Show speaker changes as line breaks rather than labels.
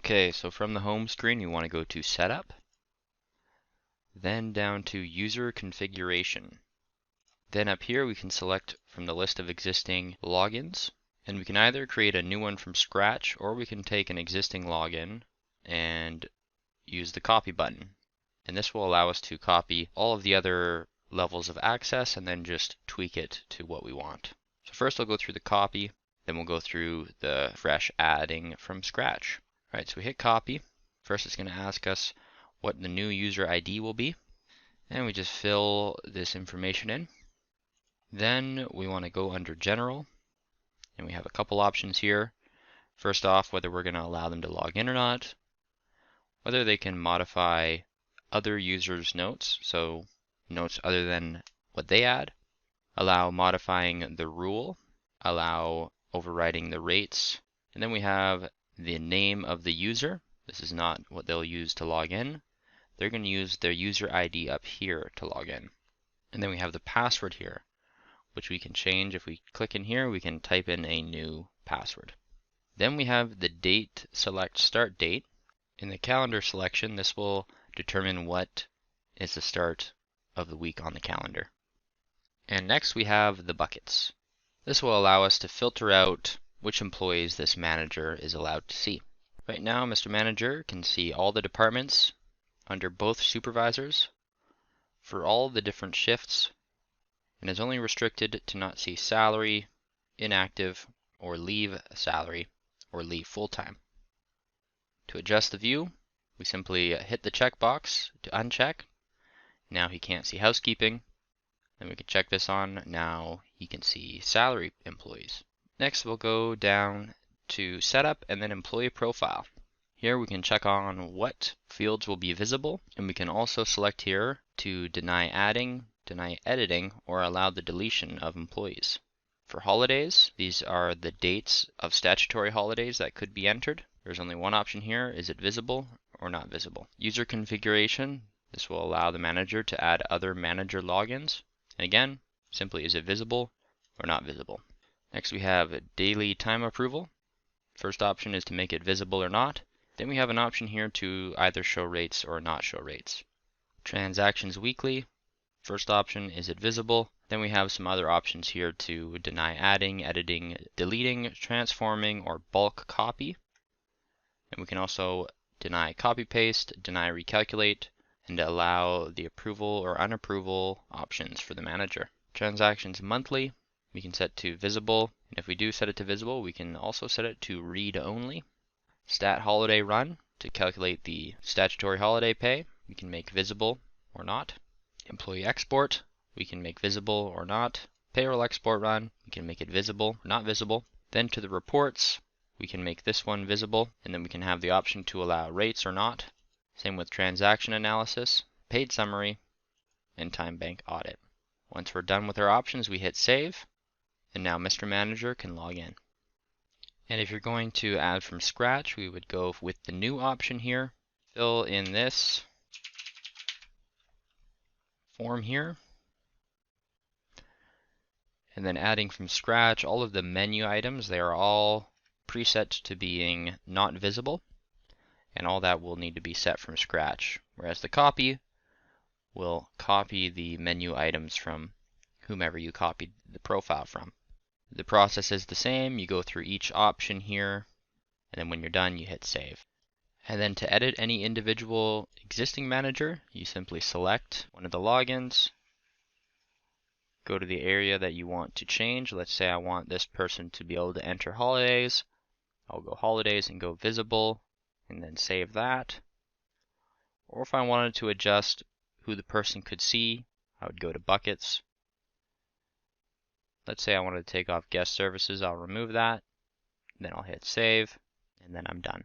Okay, so from the home screen, you want to go to Setup, then down to User Configuration. Then up here, we can select from the list of existing logins, and we can either create a new one from scratch, or we can take an existing login and use the copy button. And this will allow us to copy all of the other levels of access and then just tweak it to what we want. So first I'll go through the copy, then we'll go through the fresh adding from scratch. All right, so we hit copy. First it's going to ask us what the new user ID will be, and we just fill this information in. Then we want to go under General, and we have a couple options here. First off, whether we're going to allow them to log in or not, whether they can modify other users' notes, so notes other than what they add, allow modifying the rule, allow overriding the rates, and then we have the name of the user. This is not what they'll use to log in. They're going to use their user ID up here to log in. And then we have the password here, which we can change. If we click in here, we can type in a new password. Then we have the date, select start date. In the calendar selection, this will determine what is the start of the week on the calendar. And next we have the buckets. This will allow us to filter out which employees this manager is allowed to see. Right now, Mr. Manager can see all the departments under both supervisors for all the different shifts, and is only restricted to not see salary, inactive, or leave salary, or leave full-time. To adjust the view, we simply hit the checkbox to uncheck. Now he can't see housekeeping. Then we can check this on. Now he can see salary employees. Next, we'll go down to Setup and then Employee Profile. Here we can check on what fields will be visible, and we can also select here to deny adding, deny editing, or allow the deletion of employees. For holidays, these are the dates of statutory holidays that could be entered. There's only one option here: is it visible or not visible? User configuration, this will allow the manager to add other manager logins. And again, simply is it visible or not visible. Next we have daily time approval. First option is to make it visible or not. Then we have an option here to either show rates or not show rates. Transactions weekly. First option, is it visible? Then we have some other options here to deny adding, editing, deleting, transforming, or bulk copy. And we can also deny copy paste, deny recalculate, and allow the approval or unapproval options for the manager. Transactions monthly, we can set to visible, and if we do set it to visible, we can also set it to read only. Stat holiday run, to calculate the statutory holiday pay, we can make visible or not. Employee export, we can make visible or not. Payroll export run, we can make it visible or not visible. Then to the reports, we can make this one visible, and then we can have the option to allow rates or not. Same with transaction analysis, paid summary, and time bank audit. Once we're done with our options, we hit save, and now Mr. Manager can log in. And if you're going to add from scratch, we would go with the new option here, fill in this form here, and then adding from scratch all of the menu items. They are all preset to being not visible, and all that will need to be set from scratch, whereas the copy will copy the menu items from whomever you copied the profile from. The process is the same. You go through each option here, and then when you're done, you hit save. And then to edit any individual existing manager, you simply select one of the logins, go to the area that you want to change. Let's say I want this person to be able to enter holidays. I'll go holidays and go visible, and then save that. Or if I wanted to adjust who the person could see, I would go to buckets. Let's say I wanted to take off guest services, I'll remove that, then I'll hit save, and then I'm done.